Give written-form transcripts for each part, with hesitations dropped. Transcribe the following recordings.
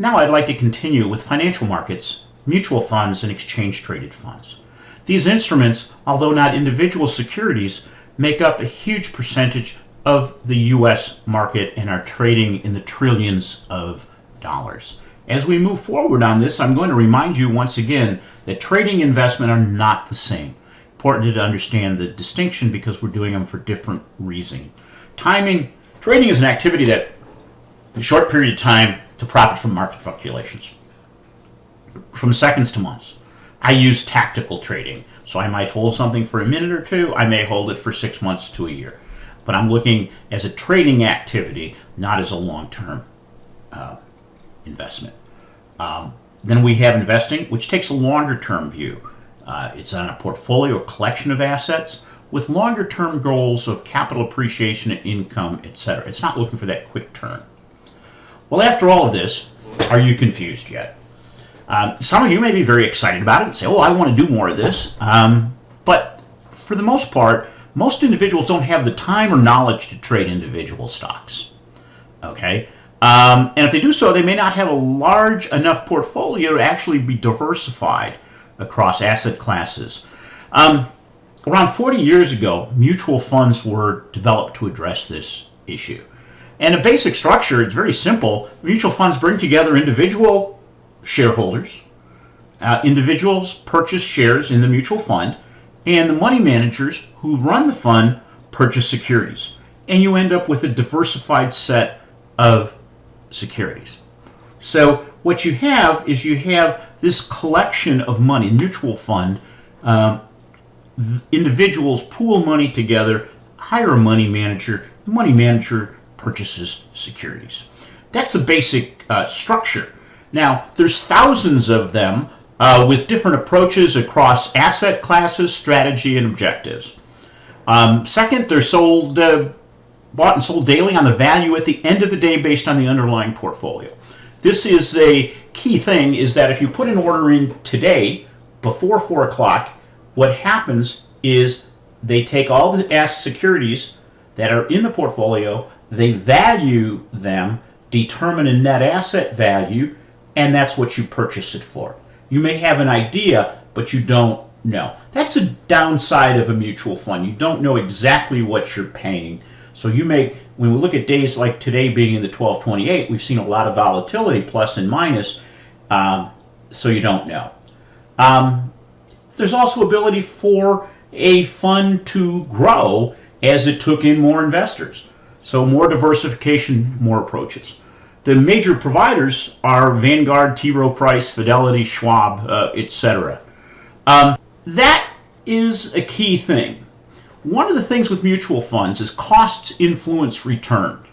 Now I'd like to continue with financial markets, mutual funds, and exchange-traded funds. These instruments, although not individual securities, make up a huge percentage of the U.S. market and are trading in the trillions of dollars. As we move forward on this, I'm going to remind you once again that trading and investment are not the same. Important to understand the distinction because we're doing them for different reasons. Trading is an activity that in a short period of time to profit from market fluctuations, from seconds to months. I use tactical trading, so I might hold something for a minute or two. I may hold it for 6 months to a year, but I'm looking as a trading activity, not as a long-term investment. Then we have investing, which takes a longer-term view. It's on a portfolio or collection of assets with longer-term goals of capital appreciation and income, etc. It's not looking for that quick turn. Well, after all of this, are you confused yet? Some of you may be very excited about it and say, oh, I want to do more of this. But for the most part, most individuals don't have the time or knowledge to trade individual stocks. Okay? And if they do so, they may not have a large enough portfolio to actually be diversified across asset classes. Around 40 years ago, mutual funds were developed to address this issue. And a basic structure, it's very simple. Mutual funds bring together individual shareholders. Individuals purchase shares in the mutual fund, and the money managers who run the fund purchase securities. And you end up with a diversified set of securities. So what you have is you have this collection of money, mutual fund. Individuals pool money together, hire a money manager. The money manager purchases securities. That's the basic structure. Now, there's thousands of them with different approaches across asset classes, strategy, and objectives. Second, they're bought and sold daily on the value at the end of the day based on the underlying portfolio. This is a key thing, is that if you put an order in today before 4 o'clock, what happens is they take all the securities that are in the portfolio, they value them, determine a net asset value, and that's what you purchase it for. You may have an idea, but you don't know. That's a downside of a mutual fund. You don't know exactly what you're paying. So when we look at days like today being in the 1228, we've seen a lot of volatility, plus and minus, so you don't know. There's also ability for a fund to grow as it took in more investors. So more diversification, more approaches. The major providers are Vanguard, T. Rowe Price, Fidelity, Schwab, etc. That is a key thing. One of the things with mutual funds is costs influence return.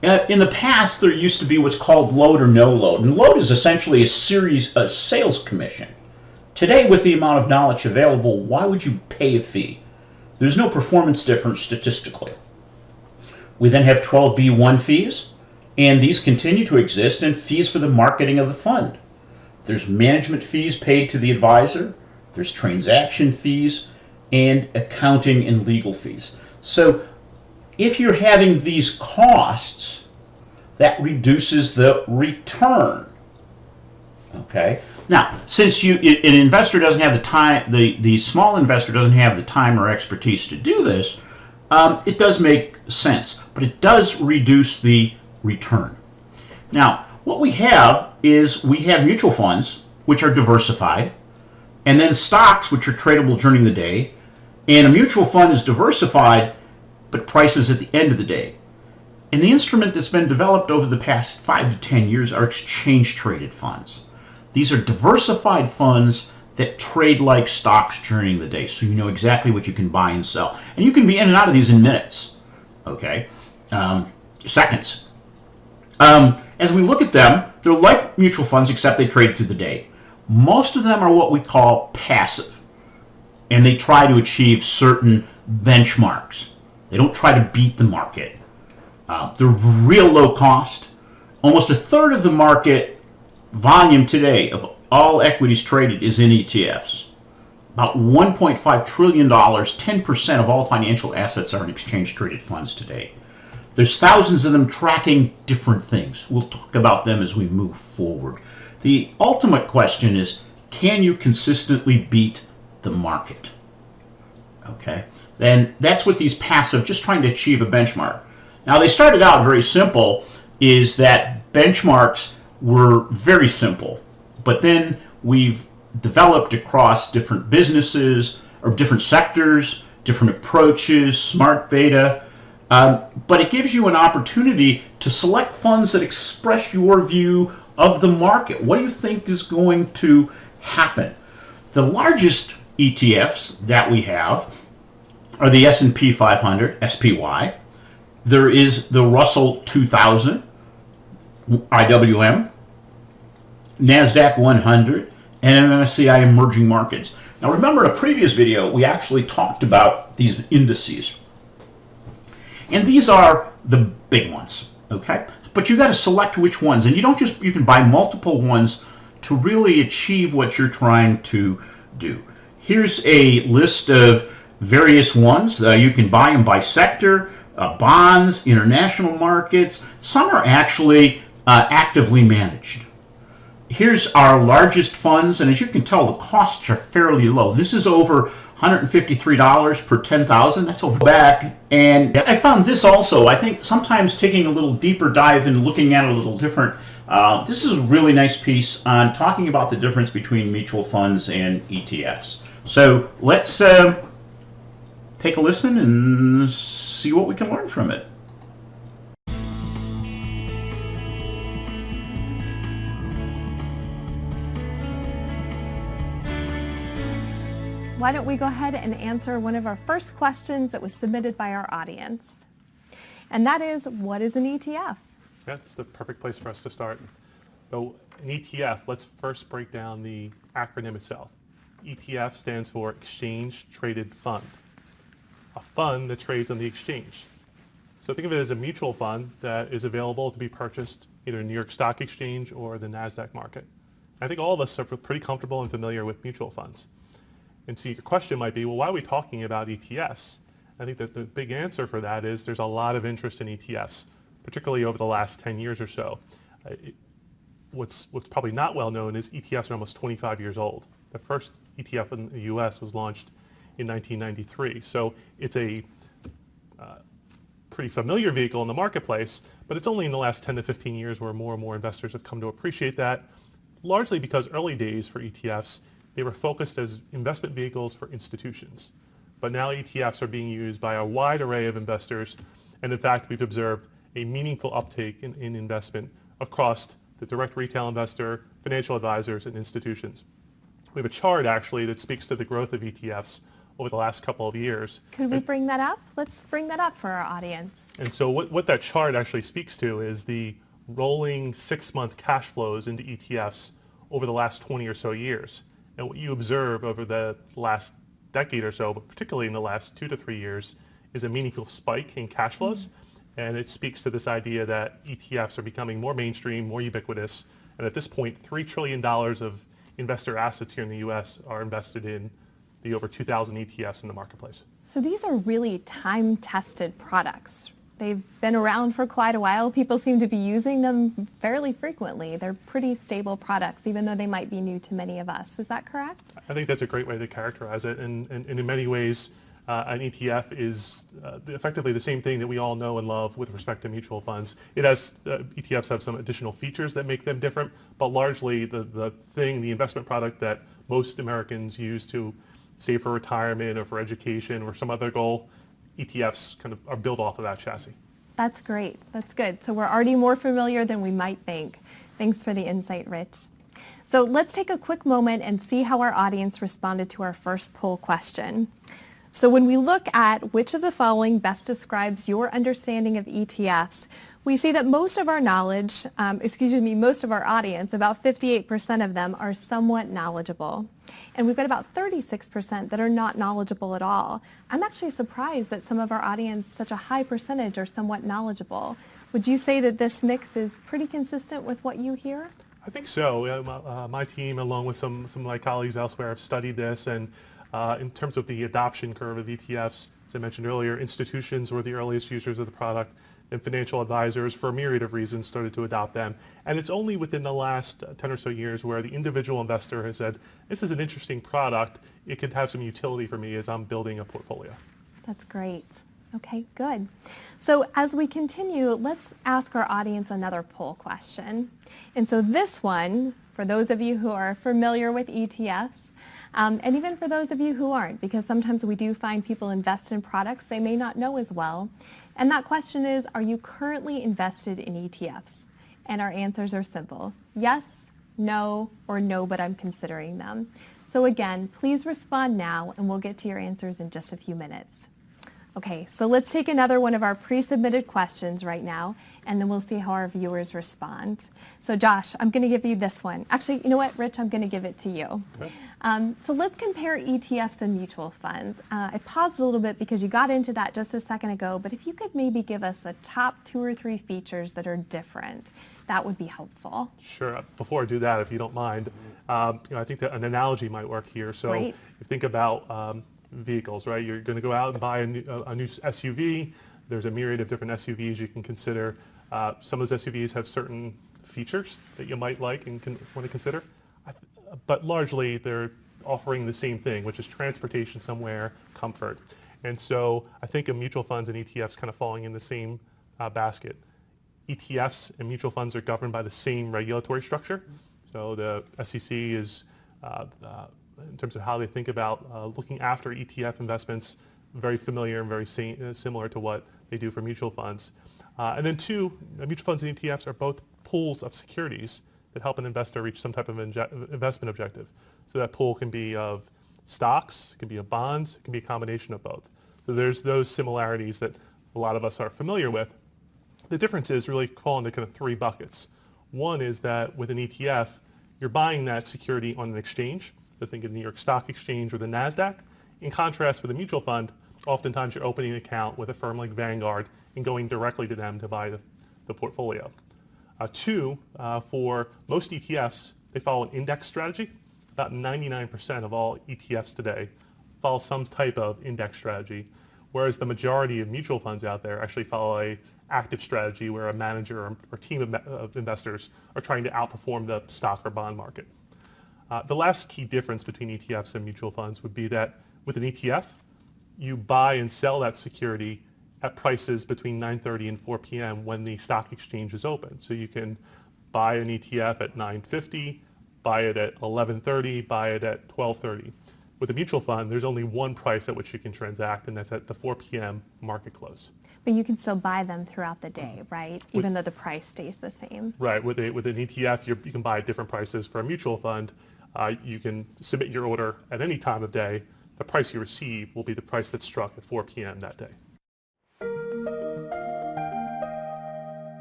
In the past, there used to be what's called load or no load. And load is essentially a sales commission. Today, with the amount of knowledge available, why would you pay a fee? There's no performance difference statistically. We then have 12B1 fees, and these continue to exist, and fees for the marketing of the fund. There's management fees paid to the advisor, there's transaction fees, and accounting and legal fees. So if you're having these costs, that reduces the return. Okay? Now, since an investor doesn't have the time, the small investor doesn't have the time or expertise to do this, it does make sense, but it does reduce the return. Now, what we have is we have mutual funds, which are diversified, and then stocks, which are tradable during the day, and a mutual fund is diversified, but prices at the end of the day. And the instrument that's been developed over the past 5 to 10 years are exchange-traded funds. These are diversified funds that trade like stocks during the day, so you know exactly what you can buy and sell. And you can be in and out of these in minutes, okay? Seconds. As we look at them, they're like mutual funds, except they trade through the day. Most of them are what we call passive, and they try to achieve certain benchmarks. They don't try to beat the market. They're real low cost. Almost a third of the market volume today of all equities traded is in ETFs. About $1.5 trillion, 10% of all financial assets are in exchange-traded funds today. There's thousands of them tracking different things. We'll talk about them as we move forward. The ultimate question is, can you consistently beat the market? Okay, then that's what these passive, just trying to achieve a benchmark. Now they started out very simple, is that benchmarks were very simple, but then we've developed across different businesses or different sectors, different approaches, smart beta, but it gives you an opportunity to select funds that express your view of the market. What do you think is going to happen? The largest ETFs that we have are the S&P 500, SPY. There is the Russell 2000, IWM, NASDAQ 100, and MSCI Emerging Markets. Now remember, in a previous video, we actually talked about these indices. And these are the big ones, okay? But you got to select which ones. And you can buy multiple ones to really achieve what you're trying to do. Here's a list of various ones. You can buy them by sector, bonds, international markets. Some are actually actively managed. Here's our largest funds, and as you can tell, the costs are fairly low. This is over $153 per 10,000. That's over back. And I found this also. I think sometimes taking a little deeper dive and looking at it a little different. This is a really nice piece on talking about the difference between mutual funds and ETFs. So let's take a listen and see what we can learn from it. Why don't we go ahead and answer one of our first questions that was submitted by our audience. And that is, what is an ETF? That's the perfect place for us to start. So an ETF, let's first break down the acronym itself. ETF stands for Exchange Traded Fund, a fund that trades on the exchange. So think of it as a mutual fund that is available to be purchased either in New York Stock Exchange or the NASDAQ market. I think all of us are pretty comfortable and familiar with mutual funds. And so your question might be, well, why are we talking about ETFs? I think that the big answer for that is there's a lot of interest in ETFs, particularly over the last 10 years or so. What's probably not well known is ETFs are almost 25 years old. The first ETF in the US was launched in 1993. So it's a pretty familiar vehicle in the marketplace, but it's only in the last 10 to 15 years where more and more investors have come to appreciate that, largely because early days for ETFs, they were focused as investment vehicles for institutions. But now ETFs are being used by a wide array of investors, and in fact, we've observed a meaningful uptake in investment across the direct retail investor, financial advisors, and institutions. We have a chart, actually, that speaks to the growth of ETFs over the last couple of years. Could we bring that up? Let's bring that up for our audience. And so what that chart actually speaks to is the rolling 6-month cash flows into ETFs over the last 20 or so years. And what you observe over the last decade or so, but particularly in the last 2 to 3 years, is a meaningful spike in cash flows. And it speaks to this idea that ETFs are becoming more mainstream, more ubiquitous. And at this point, $3 trillion of investor assets here in the US are invested in the over 2,000 ETFs in the marketplace. So these are really time-tested products. They've been around for quite a while. People seem to be using them fairly frequently. They're pretty stable products, even though they might be new to many of us. Is that correct? I think that's a great way to characterize it. And in many ways, an ETF is effectively the same thing that we all know and love with respect to mutual funds. ETFs have some additional features that make them different, but largely the investment product that most Americans use to save for retirement or for education or some other goal, ETFs kind of are built off of that chassis. That's great. That's good. So we're already more familiar than we might think. Thanks for the insight, Rich. So let's take a quick moment and see how our audience responded to our first poll question. So when we look at which of the following best describes your understanding of ETFs, we see that most of our audience, about 58% of them are somewhat knowledgeable. And we've got about 36% that are not knowledgeable at all. I'm actually surprised that some of our audience, such a high percentage, are somewhat knowledgeable. Would you say that this mix is pretty consistent with what you hear? I think so. My team, along with some of my colleagues elsewhere, have studied this. And in terms of the adoption curve of ETFs, as I mentioned earlier, institutions were the earliest users of the product. and financial advisors, for a myriad of reasons, started to adopt them. And it's only within the last 10 or so years where the individual investor has said, this is an interesting product. It could have some utility for me as I'm building a portfolio. That's great. Okay, good. So as we continue, let's ask our audience another poll question. And so this one, for those of you who are familiar with ETFs, and even for those of you who aren't, because sometimes we do find people invest in products they may not know as well. And that question is, are you currently invested in ETFs? And our answers are simple: yes, no, or no, but I'm considering them. So again, please respond now, and we'll get to your answers in just a few minutes. Okay, so let's take another one of our pre-submitted questions right now, and then we'll see how our viewers respond. So Josh, I'm going to give you this one. Actually, you know what, Rich, I'm going to give it to you. Okay. So let's compare ETFs and mutual funds. I paused a little bit because you got into that just a second ago, but if you could maybe give us the top 2 or 3 features that are different, that would be helpful. Sure. Before I do that, if you don't mind, I think that an analogy might work here. So Great. you think about vehicles, right? You're going to go out and buy a new SUV. There's a myriad of different SUVs you can consider. Some of those SUVs have certain features that you might like and want to consider, but largely they're offering the same thing, which is transportation somewhere, comfort. And so I think of mutual funds and ETFs kind of falling in the same basket. ETFs and mutual funds are governed by the same regulatory structure. So the SEC is, in terms of how they think about looking after ETF investments, very familiar and very similar to what they do for mutual funds. And then 2, mutual funds and ETFs are both pools of securities that help an investor reach some type of investment objective. So that pool can be of stocks, it can be of bonds, it can be a combination of both. So there's those similarities that a lot of us are familiar with. The difference is really fall into kind of 3 buckets. One is that with an ETF, you're buying that security on an exchange. So think of the New York Stock Exchange or the NASDAQ. In contrast with a mutual fund, oftentimes you're opening an account with a firm like Vanguard and going directly to them to buy the portfolio. 2, for most ETFs, they follow an index strategy. About 99% of all ETFs today follow some type of index strategy, whereas the majority of mutual funds out there actually follow a active strategy where a manager or team of investors are trying to outperform the stock or bond market. The last key difference between ETFs and mutual funds would be that with an ETF, you buy and sell that security at prices between 9:30 and 4 p.m. when the stock exchange is open. So you can buy an ETF at 9:50, buy it at 11:30, buy it at 12:30. With a mutual fund, there's only one price at which you can transact, and that's at the 4 p.m. market close. But you can still buy them throughout the day, right? Even though the price stays the same. Right. With an ETF, you can buy at different prices. For a mutual fund, you can submit your order at any time of day. The price you receive will be the price that's struck at 4 p.m. that day.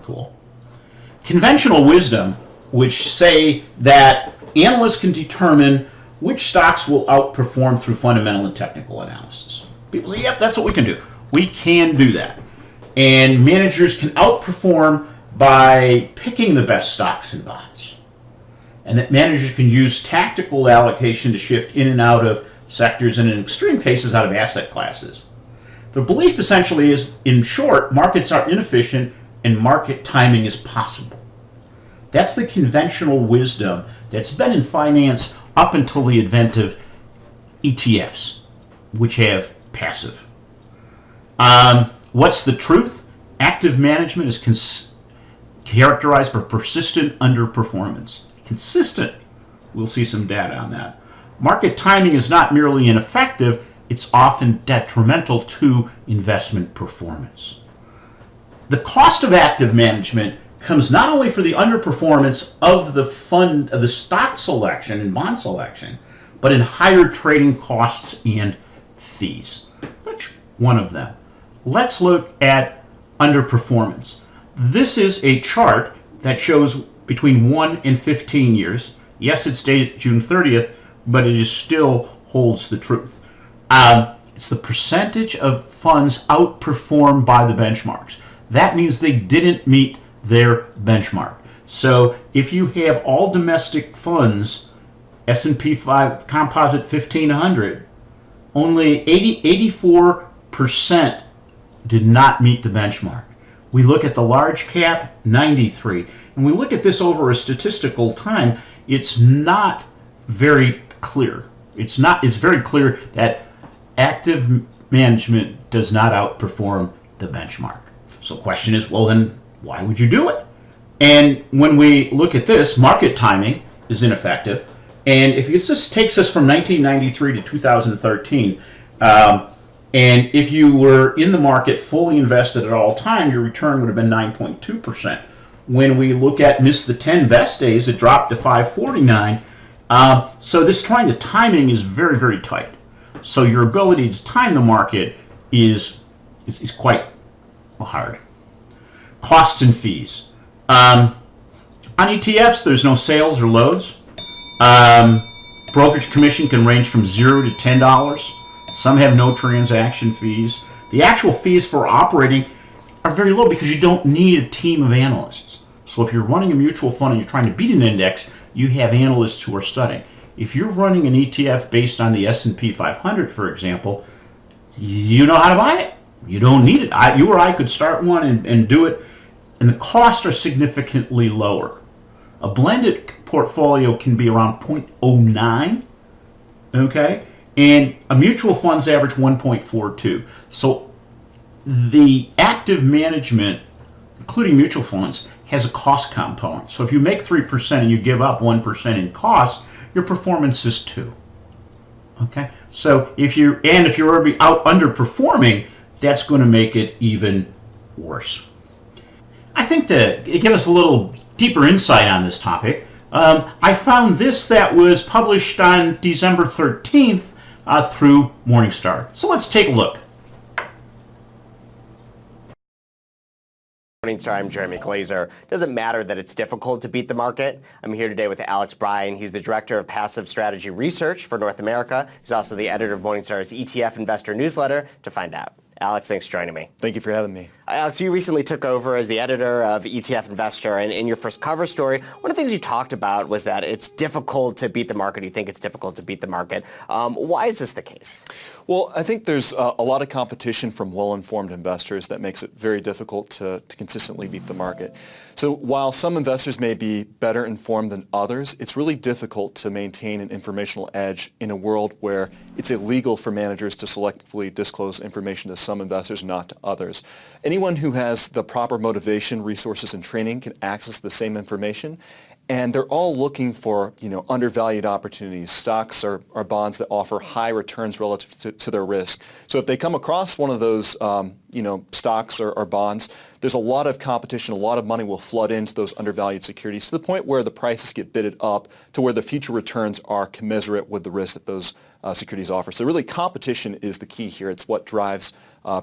Cool. Conventional wisdom, which say that analysts can determine which stocks will outperform through fundamental and technical analysis. People say, yep, that's what we can do. We can do that. And managers can outperform by picking the best stocks and bonds. And that managers can use tactical allocation to shift in and out of sectors, and in extreme cases out of asset classes. The belief essentially is, in short, markets are inefficient and market timing is possible. That's the conventional wisdom that's been in finance up until the advent of ETFs, which have passive. What's the truth? Active management is characterized by persistent underperformance. Consistent. We'll see some data on that. Market timing is not merely ineffective, it's often detrimental to investment performance. The cost of active management comes not only for the underperformance of the fund, of the stock selection and bond selection, but in higher trading costs and fees. That's one of them. Let's look at underperformance. This is a chart that shows between 1 and 15 years. Yes, it's dated June 30th, but it still holds the truth. It's the percentage of funds outperformed by the benchmarks. That means they didn't meet their benchmark. So if you have all domestic funds, S&P 5 Composite 1500, only 84% did not meet the benchmark. We look at the large cap, 93. And we look at this over a statistical time, it's not very clear. It's very clear that active management does not outperform the benchmark. So the question is, well then, why would you do it? And when we look at this, market timing is ineffective. And if it just takes us from 1993 to 2013, and if you were in the market fully invested at all time, your return would have been 9.2%. When we look at miss the 10 best days, it dropped to 549. So this trying to timing is very, very tight. So your ability to time the market is quite hard. Costs and fees. On ETFs, there's no sales or loads. Brokerage commission can range from $0 to $10. Some have no transaction fees. The actual fees for operating are very low because you don't need a team of analysts. So if you're running a mutual fund and you're trying to beat an index, you have analysts who are studying. If you're running an ETF based on the S&P 500, for example, you know how to buy it. You don't need it. You or I could start one and do it, and the costs are significantly lower. A blended portfolio can be around 0.09, okay? And a mutual fund's average 1.42. So the active management, including mutual funds, has a cost component. So if you make 3% and you give up 1% in cost, your performance is 2. Okay? So if you're already out underperforming, that's going to make it even worse. I think to give us a little deeper insight on this topic, I found this that was published on December 13th through Morningstar. So let's take a look. Morningstar, I'm Jeremy Glazer. Does it matter that it's difficult to beat the market? I'm here today with Alex Bryan. He's the Director of Passive Strategy Research for North America. He's also the editor of Morningstar's ETF Investor Newsletter. To find out. Alex, thanks for joining me. Thank you for having me. Alex, you recently took over as the editor of ETF Investor, and in your first cover story, one of the things you talked about was that it's difficult to beat the market. You think it's difficult to beat the market. Why is this the case? Well, I think there's a lot of competition from well-informed investors that makes it very difficult to consistently beat the market. So while some investors may be better informed than others, it's really difficult to maintain an informational edge in a world where it's illegal for managers to selectively disclose information to some investors, not to others. Anyone who has the proper motivation, resources, and training can access the same information. And they're all looking for, undervalued opportunities, stocks or bonds that offer high returns relative to their risk. So if they come across one of those, stocks or bonds, there's a lot of competition, a lot of money will flood into those undervalued securities to the point where the prices get bidded up to where the future returns are commensurate with the risk that those securities offer. So really competition is the key here. It's what drives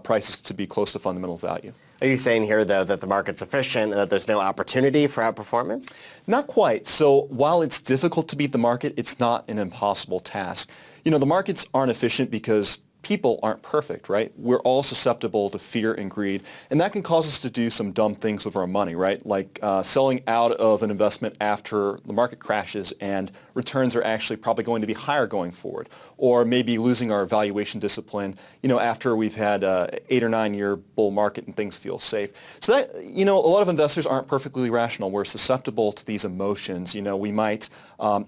prices to be close to fundamental value. Are you saying here, though, that the market's efficient and that there's no opportunity for outperformance? Not quite. So while it's difficult to beat the market, it's not an impossible task. The markets aren't efficient because people aren't perfect, right? We're all susceptible to fear and greed, and that can cause us to do some dumb things with our money, right? Like selling out of an investment after the market crashes and returns are actually probably going to be higher going forward, or maybe losing our valuation discipline, after we've had an 8 or 9 year bull market and things feel safe. So that, a lot of investors aren't perfectly rational. We're susceptible to these emotions. We might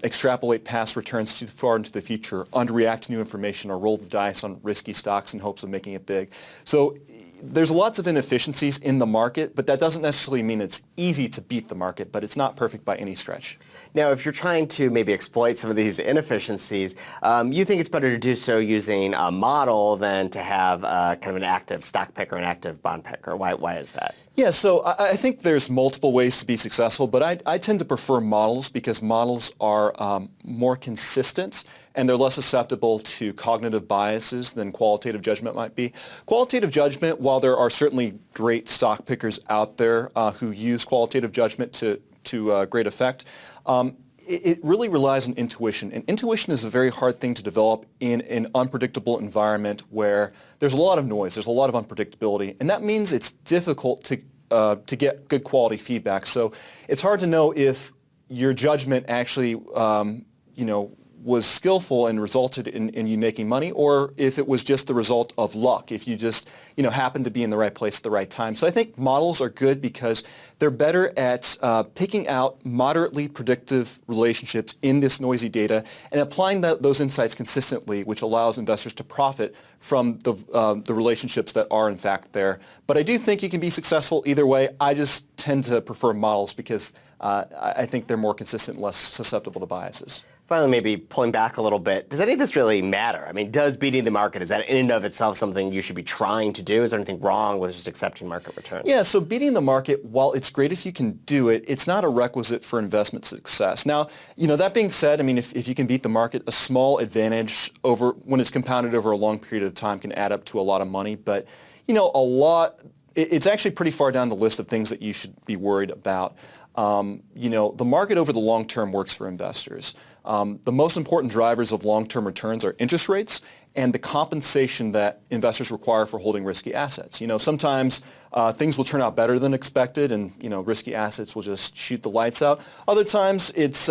extrapolate past returns too far into the future, underreact to new information, or roll the dice on risky stocks in hopes of making it big. So there's lots of inefficiencies in the market, but that doesn't necessarily mean it's easy to beat the market, but it's not perfect by any stretch. Now, if you're trying to maybe exploit some of these inefficiencies, you think it's better to do so using a model than to have kind of an active stock pick or an active bond picker. Why is that? Yeah, so I think there's multiple ways to be successful, but I tend to prefer models because models are more consistent and they're less susceptible to cognitive biases than qualitative judgment might be. Qualitative judgment, while there are certainly great stock pickers out there who use qualitative judgment to great effect, it really relies on intuition. And intuition is a very hard thing to develop in an unpredictable environment where there's a lot of noise, there's a lot of unpredictability, and that means it's difficult to get good quality feedback. So it's hard to know if your judgment actually, was skillful and resulted in you making money, or if it was just the result of luck, if you just happened to be in the right place at the right time. So I think models are good because they're better at picking out moderately predictive relationships in this noisy data and applying those insights consistently, which allows investors to profit from the relationships that are in fact there. But I do think you can be successful either way. I just tend to prefer models because I think they're more consistent, less susceptible to biases. Finally, maybe pulling back a little bit, does any of this really matter? I mean, does beating the market, is that in and of itself something you should be trying to do? Is there anything wrong with just accepting market returns? Yeah, so beating the market, while it's great if you can do it, it's not a requisite for investment success. Now, that being said, I mean, if you can beat the market, a small advantage when it's compounded over a long period of time can add up to a lot of money. But, it's actually pretty far down the list of things that you should be worried about. The market over the long term works for investors. The most important drivers of long-term returns are interest rates and the compensation that investors require for holding risky assets. Sometimes things will turn out better than expected and, risky assets will just shoot the lights out. Other times it's,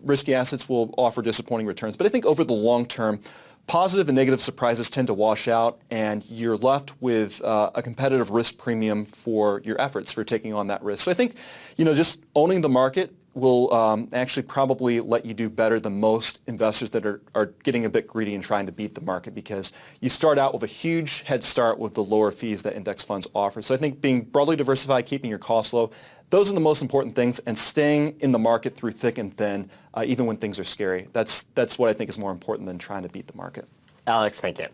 risky assets will offer disappointing returns. But I think over the long term, positive and negative surprises tend to wash out, and you're left with a competitive risk premium for your efforts for taking on that risk. So I think, just owning the market will actually probably let you do better than most investors that are getting a bit greedy and trying to beat the market, because you start out with a huge head start with the lower fees that index funds offer. So I think being broadly diversified, keeping your costs low, those are the most important things, and staying in the market through thick and thin, even when things are scary. That's what I think is more important than trying to beat the market. Alex, thank you.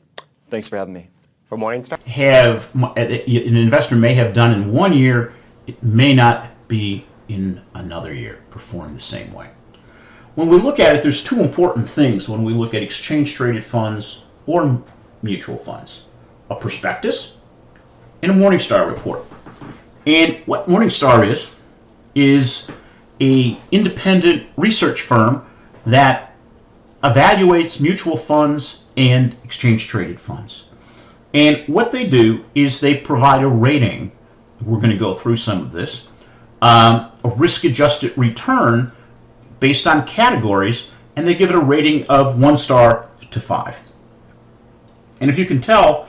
Thanks for having me. For Morningstar? An investor may have done in 1 year, it may not be in another year perform the same way. When we look at it, there's two important things when we look at exchange-traded funds or mutual funds: a prospectus and a Morningstar report. And what Morningstar is a independent research firm that evaluates mutual funds and exchange-traded funds. And what they do is they provide a rating. We're going to go through some of this. A risk-adjusted return based on categories, and they give it a rating of 1 star to 5. And if you can tell,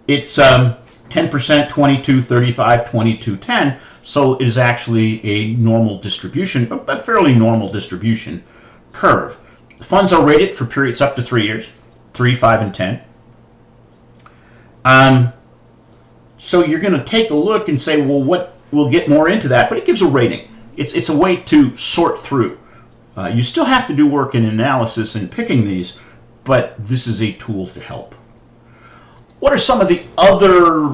it's 10%, 22, 35, 22, 10, so it is actually a normal distribution, a fairly normal distribution curve. The funds are rated for periods up to 3 years, 3, 5, and 10. So you're going to take a look and say, well, what? We'll get more into that, but it gives a rating. It's a way to sort through. You still have to do work and analysis in picking these, but this is a tool to help. What are some of the other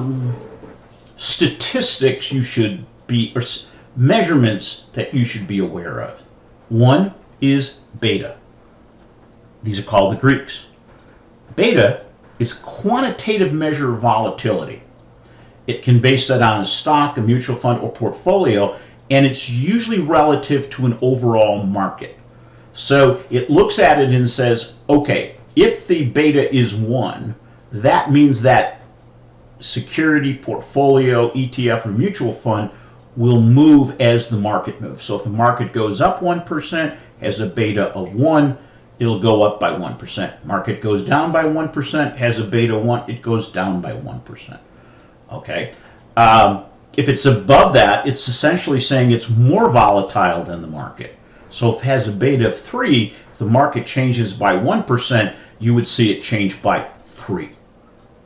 statistics you should be, or measurements that you should be aware of? One is beta. These are called the Greeks. Beta is a quantitative measure of volatility. It can base that on a stock, a mutual fund, or portfolio, and it's usually relative to an overall market. So it looks at it and says, okay, if the beta is 1, that means that security, portfolio, ETF, or mutual fund will move as the market moves. So if the market goes up 1%, has a beta of 1, it'll go up by 1%. Market goes down by 1%, has a beta 1, it goes down by 1%. Okay. If it's above that, it's essentially saying it's more volatile than the market. So if it has a beta of 3, if the market changes by 1%, you would see it change by 3.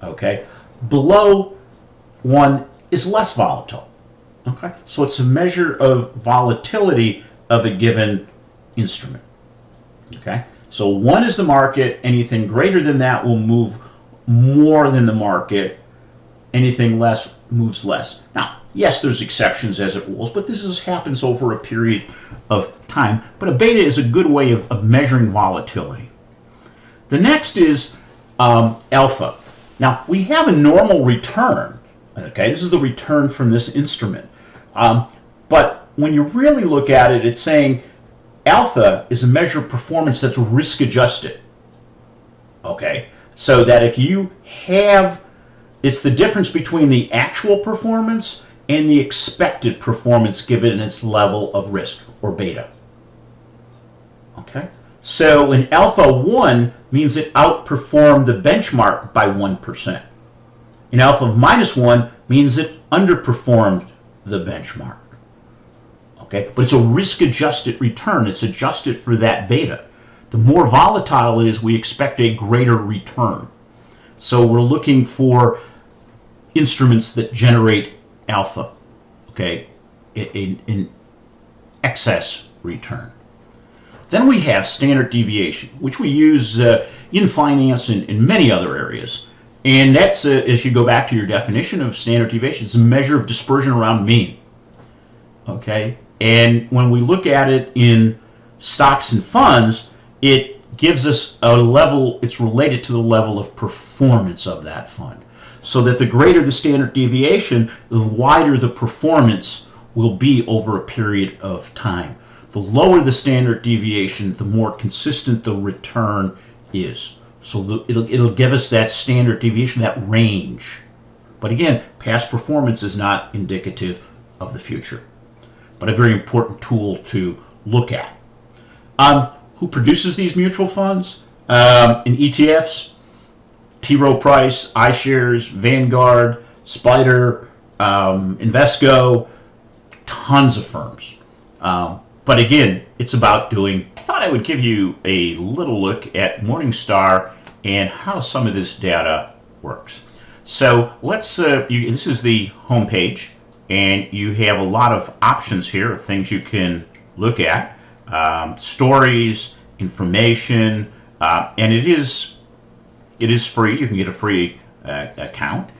Okay. Below 1 is less volatile. Okay. So it's a measure of volatility of a given instrument. Okay. So 1 is the market. Anything greater than that will move more than the market. Anything less moves less. Now, yes, there's exceptions as it rules, but this happens over a period of time. But a beta is a good way of measuring volatility. The next is alpha. Now, we have a normal return. Okay, this is the return from this instrument. But when you really look at it, it's saying alpha is a measure of performance that's risk adjusted. Okay, so that if you have, it's the difference between the actual performance and the expected performance given its level of risk, or beta. Okay? So an alpha 1 means it outperformed the benchmark by 1%. An alpha minus 1 means it underperformed the benchmark. Okay? But it's a risk-adjusted return. It's adjusted for that beta. The more volatile it is, we expect a greater return. So we're looking for instruments that generate alpha, okay, in excess return. Then we have standard deviation, which we use in finance and in many other areas. And that's, if you go back to your definition of standard deviation, it's a measure of dispersion around mean. Okay? And when we look at it in stocks and funds, it gives us a level, it's related to the level of performance of that fund. So that the greater the standard deviation, the wider the performance will be over a period of time. The lower the standard deviation, the more consistent the return is. So it'll give us that standard deviation, that range. But again, past performance is not indicative of the future, but a very important tool to look at. Who produces these mutual funds? In ETFs, T. Rowe Price, iShares, Vanguard, Spider, Invesco, tons of firms. But again, it's about doing. I thought I would give you a little look at Morningstar and how some of this data works. So let's. This is the home page, and you have a lot of options here of things you can look at, stories, information, and it is free. You can get a free account,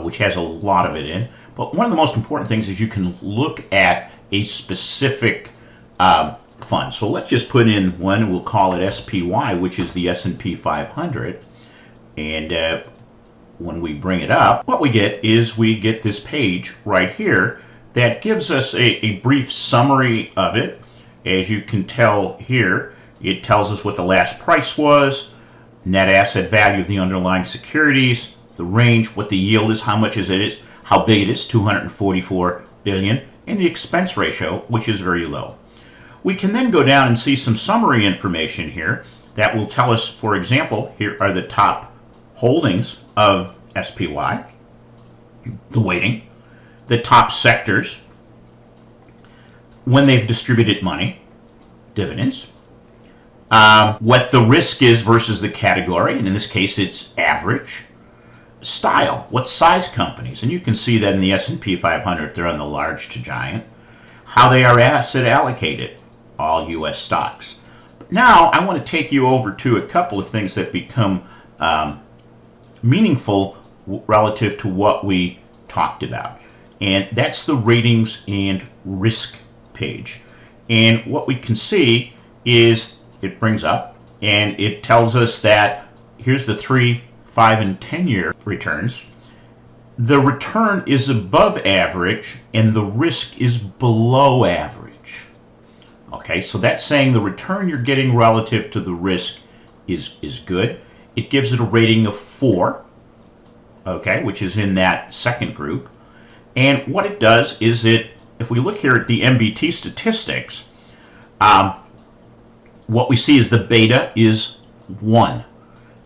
which has a lot of it in. But one of the most important things is you can look at a specific fund. So let's just put in one. We'll call it SPY, which is the S&P 500. And when we bring it up, what we get is we get this page right here that gives us a brief summary of it. As you can tell here, it tells us what the last price was, net asset value of the underlying securities, the range, what the yield is, how much is it is, how big it is, 244 billion, and the expense ratio, which is very low. We can then go down and see some summary information here that will tell us, for example, here are the top holdings of SPY, the weighting, the top sectors, when they've distributed money, dividends, what the risk is versus the category, and in this case it's average, style, what size companies, and you can see that in the S&P 500 they're on the large to giant, how they are asset allocated, all U.S. stocks. But now I want to take you over to a couple of things that become meaningful relative to what we talked about, and that's the ratings and risk page. And what we can see is it brings up and it tells us that here's the 3, 5, and 10-year returns. The return is above average and the risk is below average. Okay, so that's saying the return you're getting relative to the risk is good. It gives it a rating of 4, okay, which is in that second group. And what it does is if we look here at the MBT statistics, what we see is the beta is 1.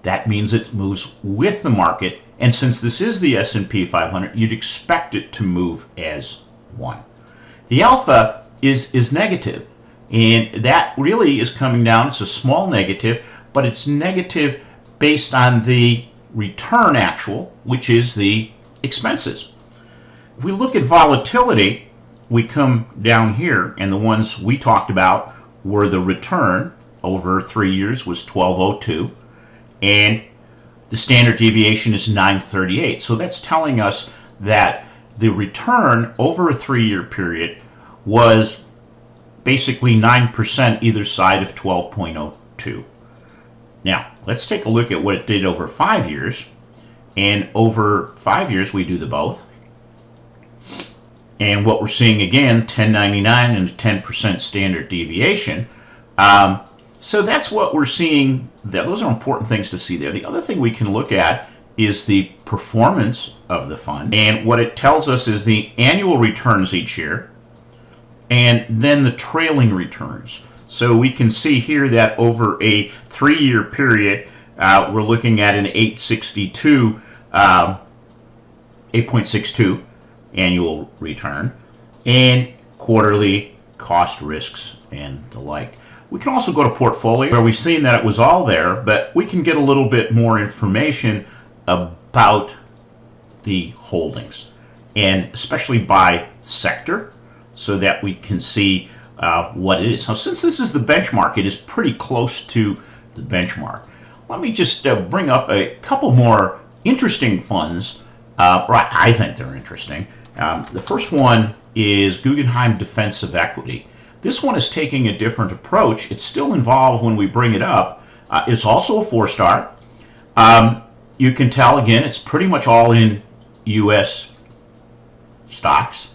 That means it moves with the market, and since this is the S&P 500, you'd expect it to move as 1. The alpha is negative, and that really is coming down. It's a small negative, but it's negative based on the return actual, which is the expenses. If we look at volatility, we come down here, and the ones we talked about were the return over 3 years was 1202, and the standard deviation is 938. So that's telling us that the return over a 3-year period was basically 9% either side of 12.02. Now, let's take a look at what it did over 5 years. And over 5 years, we do the both. And what we're seeing again, 1099 and a 10% standard deviation. So that's what we're seeing there. Those are important things to see there. The other thing we can look at is the performance of the fund. And what it tells us is the annual returns each year and then the trailing returns. So we can see here that over a 3-year period, we're looking at an 8.62 annual return, and quarterly cost risks and the like. We can also go to portfolio, where we've seen that it was all there, but we can get a little bit more information about the holdings, and especially by sector, so that we can see what it is. Now, since this is the benchmark, it is pretty close to the benchmark. Let me just bring up a couple more interesting funds. I think they're interesting. The first one is Guggenheim Defensive Equity. This one is taking a different approach. It's still involved when we bring it up. It's also a 4-star. You can tell, again, it's pretty much all in U.S. stocks.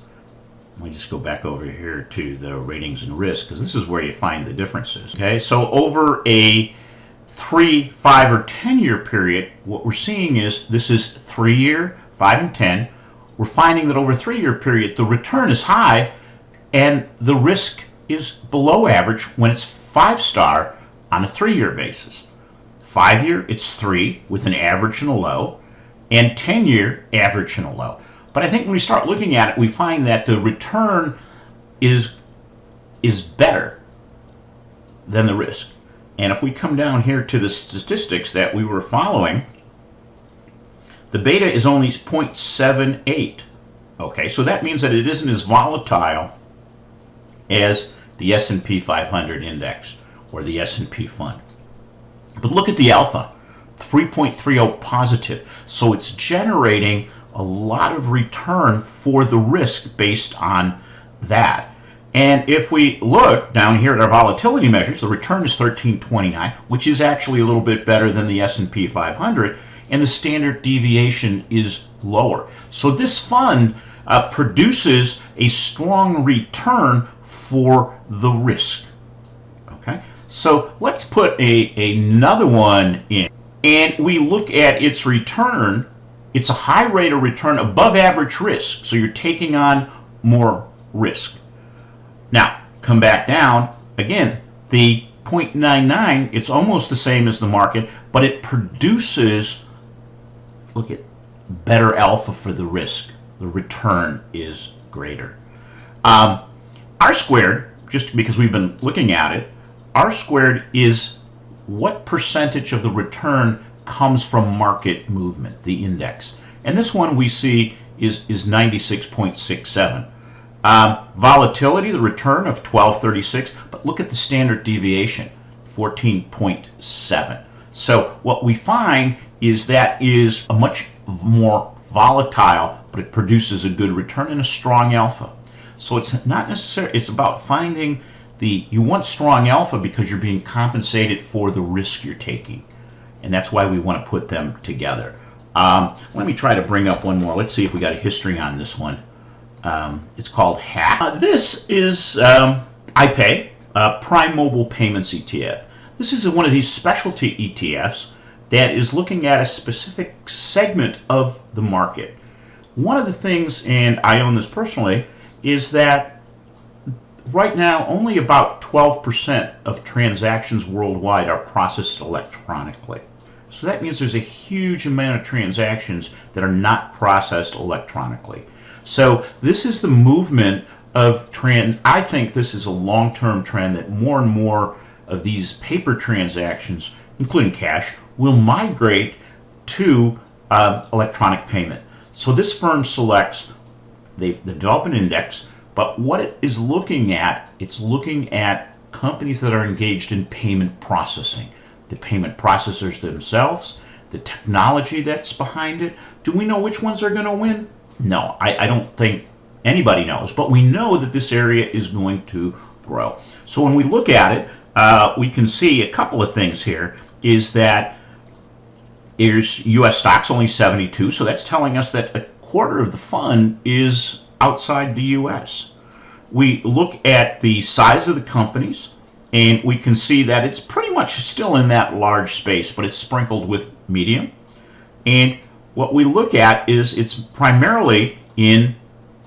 Let me just go back over here to the ratings and risk, because this is where you find the differences. Okay, so over a 3, 5, or 10-year period, what we're seeing is this is 3-year, 5, and 10. We're finding that over a 3-year period, the return is high and the risk is below average when it's 5-star on a 3-year basis. 5-year, it's 3 with an average and a low, and 10-year, average and a low. But I think when we start looking at it, we find that the return is better than the risk. And if we come down here to the statistics that we were following, the beta is only 0.78. Okay, so that means that it isn't as volatile as the S&P 500 index or the S&P fund. But look at the alpha, 3.30 positive. So it's generating a lot of return for the risk based on that. And if we look down here at our volatility measures, the return is 1329, which is actually a little bit better than the S&P 500, and the standard deviation is lower. So this fund produces a strong return for the risk. Okay, so let's put another one in, and we look at its return. It's a high rate of return above average risk, so you're taking on more risk. Now, come back down. Again, the 0.99, it's almost the same as the market, but it produces, look at, better alpha for the risk. The return is greater. R squared, just because we've been looking at it, R squared is what percentage of the return comes from market movement, the index. And this one we see is 96.67. Volatility, the return of 1236, but look at the standard deviation, 14.7. So what we find is that is a much more volatile, but it produces a good return and a strong alpha. So it's not necessarily, it's about finding you want strong alpha because you're being compensated for the risk you're taking. And that's why we want to put them together. Let me try to bring up one more. Let's see if we got a history on this one. It's called HACK. This is iPay, Prime Mobile Payments ETF. This is one of these specialty ETFs that is looking at a specific segment of the market. One of the things, and I own this personally, is that right now only about 12% of transactions worldwide are processed electronically. So that means there's a huge amount of transactions that are not processed electronically. So this is the movement of trend. I think this is a long-term trend that more and more of these paper transactions, including cash, will migrate to electronic payment. So this firm selects, they've developed an index, but what it is looking at, it's looking at companies that are engaged in payment processing. The payment processors themselves, the technology that's behind it. Do we know which ones are going to win? No, I don't think anybody knows, but we know that this area is going to grow. So when we look at it, we can see a couple of things here, is that there's U.S. stocks only 72, so that's telling us that a quarter of the fund is outside the U.S. We look at the size of the companies, and we can see that it's pretty much still in that large space, but it's sprinkled with medium. And what we look at is it's primarily in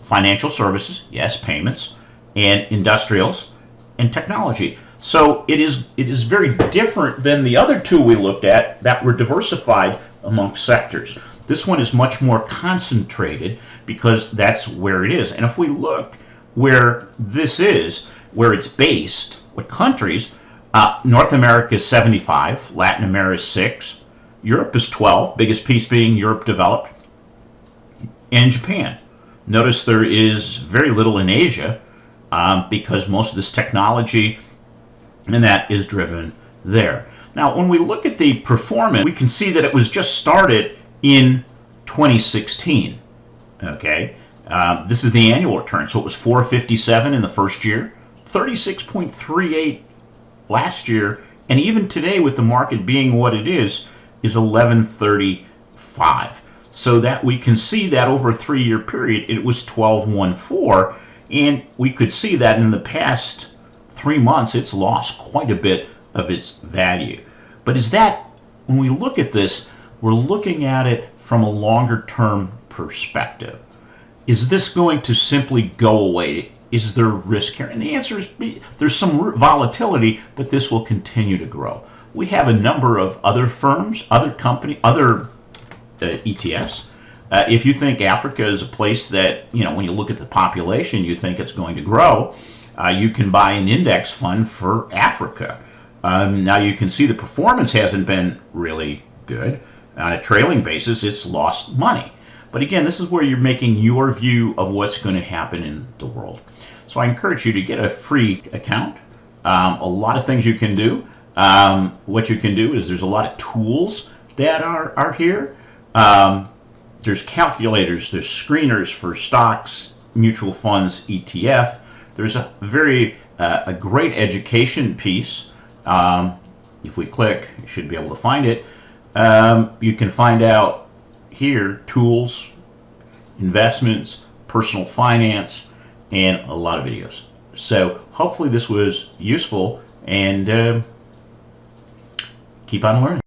financial services, yes, payments, and industrials, and technology. So it is very different than the other two we looked at that were diversified among sectors. This one is much more concentrated because that's where it is. And if we look where this is, where it's based, what countries, North America is 75, Latin America is 6, Europe is 12, biggest piece being Europe developed, and Japan. Notice there is very little in Asia because most of this technology and that is driven there. Now, when we look at the performance, we can see that it was just started in 2016. Okay, this is the annual return. So it was 457 in the first year, 36.38 last year, and even today, with the market being what it is 1135. So that we can see that over a 3-year period, it was 1214, and we could see that in the past 3 months, it's lost quite a bit of its value. But is that, when we look at this, we're looking at it from a longer term perspective. Is this going to simply go away? Is there risk here? And the answer is there's some volatility, but this will continue to grow. We have a number of other firms, other companies, other ETFs. If you think Africa is a place that, when you look at the population, you think it's going to grow, you can buy an index fund for Africa. Now you can see the performance hasn't been really good. On a trailing basis, it's lost money. But again, this is where you're making your view of what's going to happen in the world. So I encourage you to get a free account. A lot of things you can do. What you can do is there's a lot of tools that are here. There's calculators, there's screeners for stocks, mutual funds, ETF. There's a great education piece. If we click, you should be able to find it. You can find out here tools, investments, personal finance, and a lot of videos. So hopefully this was useful, and keep on learning.